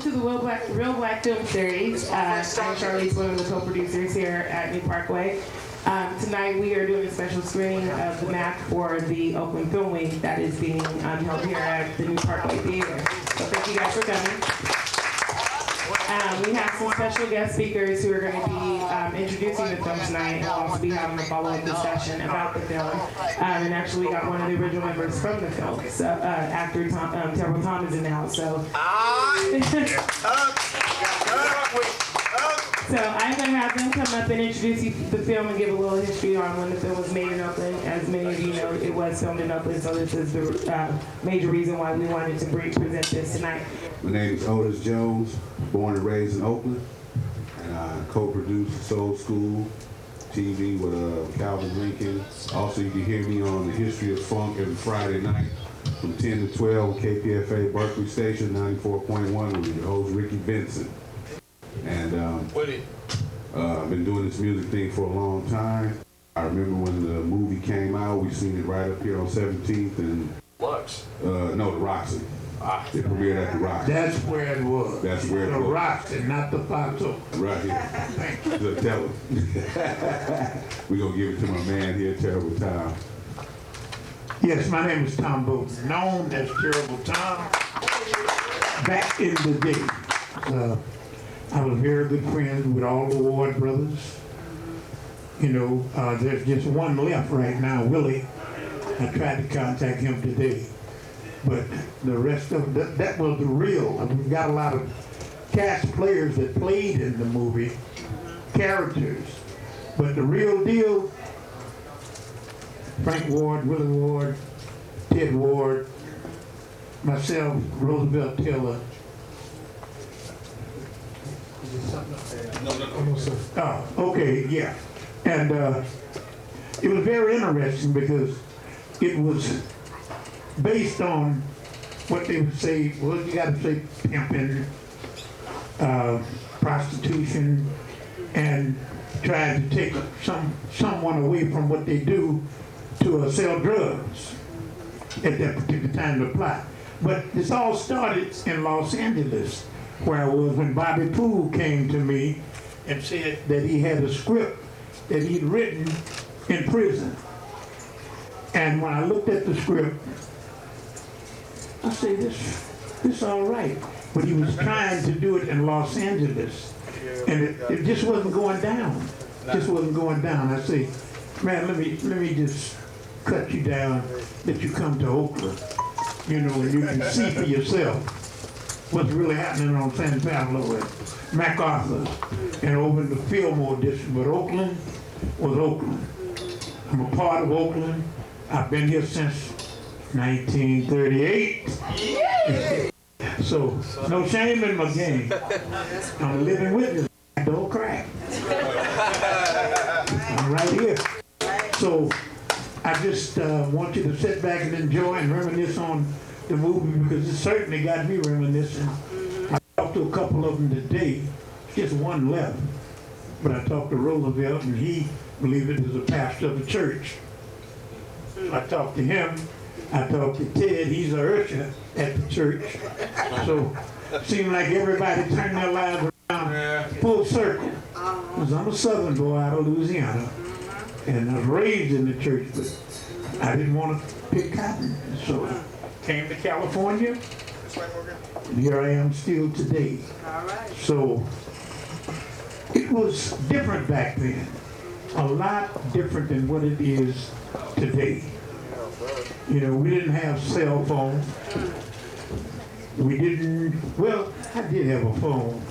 welcome to the Real Black Film Series. I'm Charlese, one of the co-producers here at New Parkway. Tonight we are doing a special screening of the Mack for the Oakland Film Week that is being held here at the New Parkway Theater. So thank you guys for coming. We have some special guest speakers who are going to be introducing the film tonight, and we'll also be having a follow-up discussion about the film. And actually, we got one of the original members from the film, so actor Terrell Tom is in the house. So, so I'm going to have them come up and introduce you to the film and give a little history on when the film was made in Oakland. As many of you know, it was filmed in Oakland, so this is the major reason why we wanted to present this tonight. My name is Odis Jones, born and raised in Oakland, and I co-produced Soul School TV with Calvin Lincoln. Also, you can hear me on the History of Funk every Friday night from 10 to 12 on KPFA Berkeley Station 94.1 with your host Ricky Vincent. And I've been doing this music thing for a long time. I remember when the movie came out, we seen it right up here on 17th and Lux. No, the Roxy. It premiered at the Roxy. That's where it was. That's where it the was. The Roxy, not the Fox. Right here. Just tell him. We're going to give it to my man here, Terrible Tom. Yes, my name is Tom Bowden, known as Terrible Tom. Back in the day, I was very good friends with all the Ward brothers. You know, there's just one left right now, Willie. I tried to contact him today. But the rest of that was the real. We've got a lot of cast players that played in the movie, characters. But the real deal, Frank Ward, Willie Ward, Ted Ward, myself, Roosevelt Taylor. Oh, okay, yeah. And it was very interesting because it was based on what they would say, well, you got to say pimping, prostitution, and trying to take someone away from what they do to sell drugs at that particular time to plot. But this all started in Los Angeles, where I was when Bobby Poole came to me and said that he had a script that he'd written in prison. And when I looked at the script, I say, this all right. But he was trying to do it in Los Angeles. And it just wasn't going down. Just wasn't going down. I say, man, let me just cut you down, let you come to Oakland. You know, and you can see for yourself what's really happening on San Pablo and MacArthur and over in the Fillmore district. But Oakland was Oakland. I'm a part of Oakland. I've been here since 1938. So, no shame in my game. I'm a living witness. Don't crack. I'm right here. So, I just want you to sit back and enjoy and reminisce on the movie because it certainly got me reminiscing. I talked to a couple of them today. Just one left. But I talked to Roosevelt and he believed it was a pastor of the church. I talked to him. I talked to Ted. He's a usher at the church. So it seemed like everybody turned their lives around full circle. Because I'm a Southern boy out of Louisiana. And I was raised in the church, but I didn't want to pick cotton. So I came to California. And here I am still today. So it was different back then. A lot different than what it is today. You know, we didn't have cell phones. We didn't, well, I did have a phone.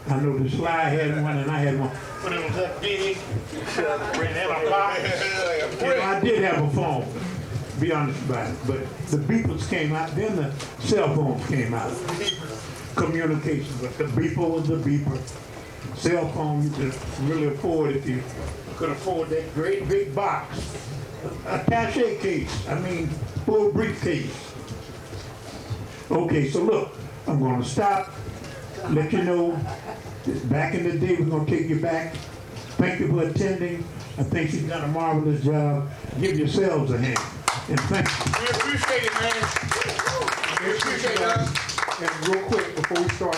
I know the Sly had one and I had one. When it was that big, I did have a phone, to be honest about it. But the beepers came out, then the cell phones came out. Communication, but the beeper was the beeper. Cell phone you could really afford if you could afford that great big box. Attaché case, full briefcase. Okay, so look, I'm going to stop, let you know, back in the day, we're going to take you back. Thank you for attending. I think you've done a marvelous job. Give yourselves a hand. And thank you. We appreciate it, man. We appreciate it. And real quick, before we start,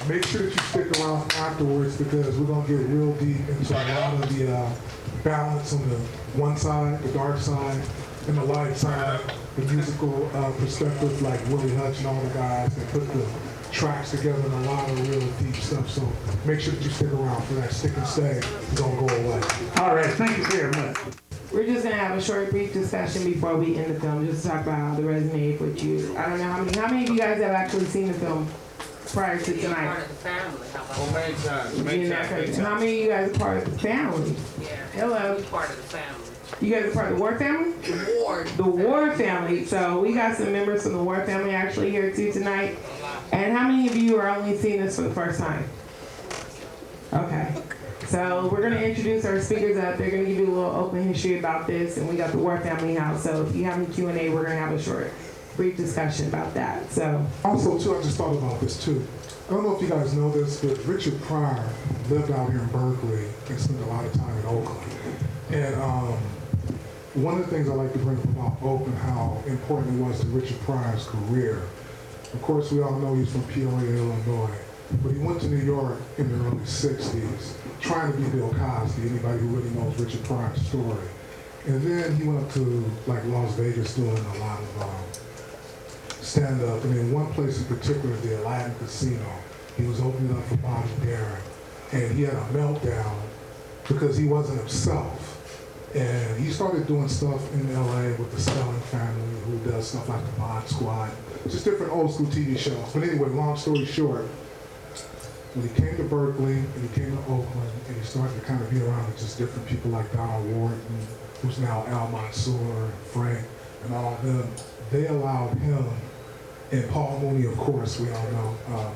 make sure that you stick around afterwards because we're going to get real deep into a lot of the balance on the one side, the dark side, and the light side, the musical perspective, like Willie Hutch and all the guys that put the tracks together and a lot of real deep stuff. So make sure that you stick around for that. Stick and stay. Don't go away. All right, thank you very much. We're just gonna have a short, brief discussion before we end the film, just to talk about how it resonated with you. I don't know how many of you guys have actually seen the film prior to tonight? Part of the family. How about Oh, many times. Being that person. How many of you guys are part of the family? yeah. Hello. We part of the family. You guys are part of the Ward family? The ward. The Ward family. So we got some members from the Ward family actually here too tonight. And how many of you are only seeing this for the first time? Okay. So we're going to introduce our speakers up. They're going to give you a little open history about this. And we got the Ward family house. So if you have any Q&A, we're going to have a short, brief discussion about that. So Also, too, I just thought about this, too. I don't know if you guys know this, but Richard Pryor lived out here in Berkeley and spent a lot of time in Oakland. And one of the things I like to bring up about Oakland, how important it was to Richard Pryor's career. Of course, we all know he's from Peoria, Illinois, but he went to New York in the early 60s, trying to be Bill Cosby, anybody who really knows Richard Pryor's story. And then he went up to like Las Vegas doing a lot of stand-up. And in one place in particular, the Aladdin Casino, he was opening up for Bobby Darin. And he had a meltdown because he wasn't himself. And he started doing stuff in LA with the Stelling family, who does stuff like the Mod Squad, just different old school TV shows. But anyway, long story short, when he came to Berkeley and he came to Oakland and he started to kind of be around with just different people like Donald Wharton, who's now Al Mansour and Frank and all of them, they allowed him, and Paul Mooney, of course, we all know,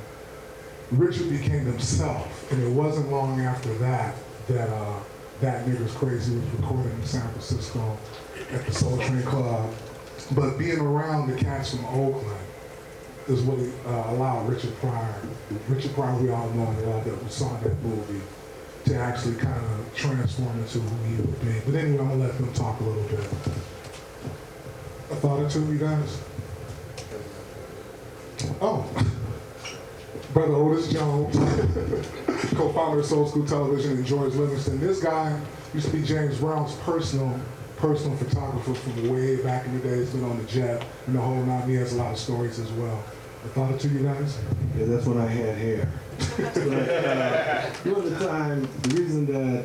Richard became himself. And it wasn't long after that That Nigger's Crazy was recorded in San Francisco at the Soul Train Club. But being around the cats from Oakland is what allowed Richard Pryor, we all know and love that we saw in that movie, to actually kind of transform into who he would be. But anyway, I'm gonna let them talk a little bit. A thought or two, you guys? Oh, Brother Odis Jones, co-founder of Soul School Television and George Livingston. This guy used to be James Brown's personal photographer from way back in the days, been on the jet and the whole nine. He has a lot of stories as well. A thought or two, you guys? Yeah, that's when I had hair. But, during the time, the reason that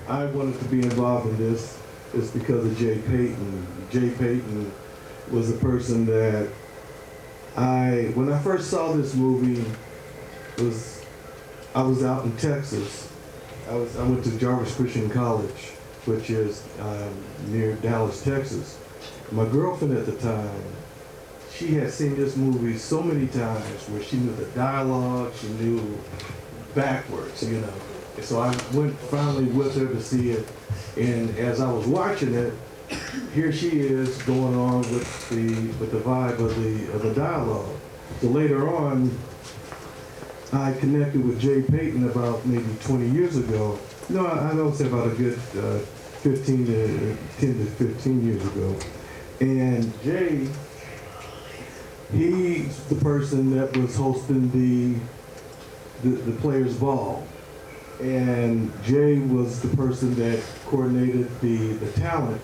I wanted to be involved in this is because of Jay Payton. Jay Payton was the person that when I first saw this movie, I was out in Texas. I went to Jarvis Christian College, which is near Dallas, Texas. My girlfriend at the time, she had seen this movie so many times where she knew the dialogue, she knew backwards, you know. And so I went finally with her to see it, and as I was watching it, here she is going on with the vibe of the dialogue. So later on, I connected with Jay Payton about maybe 20 years ago. No, I don't say about a good 10 to 15 years ago. And Jay, he's the person that was hosting the Players Ball. And Jay was the person that coordinated the talent,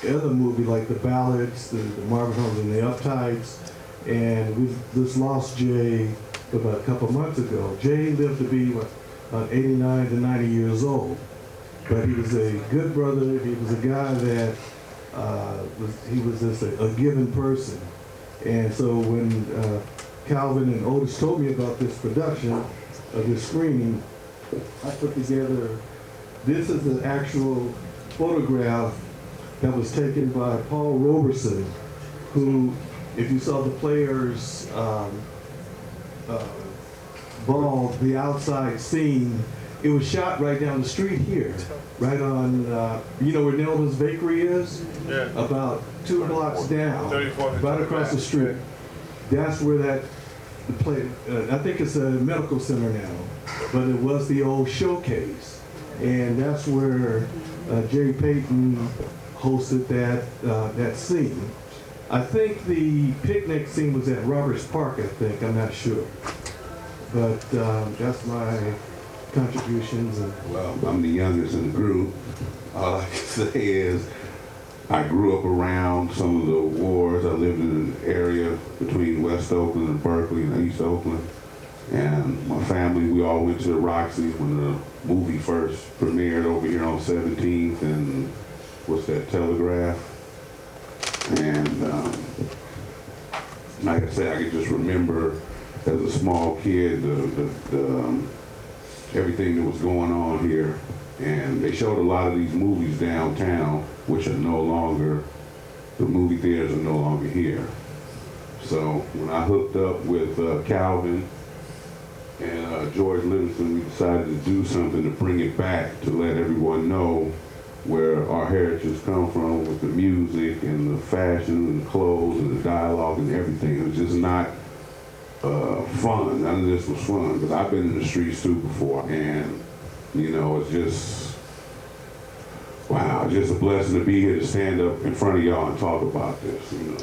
the other movie like the Ballads, the Marvin Homes and the Uptights. And we just lost Jay about a couple months ago. Jay lived to be about 89 to 90 years old. But he was a good brother. He was a guy that was just a given person. And so when Calvin and Odis told me about this production of this screening, I put together, this is an actual photograph that was taken by Paul Roberson, who, if you saw the Players Ball, the outside scene, it was shot right down the street here, right on, you know where Nelda's Bakery is? Yeah. About 2 blocks down, 34th, right across the street. That's where the play, I think it's a medical center now, but it was the old showcase. And that's where Jay Payton hosted that scene. I think the picnic scene was at Roberts Park, I think, I'm not sure. But that's my contributions. And Well, I'm the youngest in the group. All I can say is I grew up around some of the wars. I lived in an area between West Oakland and Berkeley and East Oakland. And my family, we all went to the Roxy when the movie first premiered over here on 17th and what's that, Telegraph. And like I said, I could just remember as a small kid everything that was going on here. And they showed a lot of these movies downtown, which are no longer, the movie theaters are no longer here. So when I hooked up with Calvin and George Livingston, we decided to do something to bring it back, to let everyone know where our heritage come from with the music and the fashion and the clothes and the dialogue and everything. It was just not fun. None of this was fun, because I've been in the streets too before, and you know, it's just, wow, it's just a blessing to be here to stand up in front of y'all and talk about this, you know.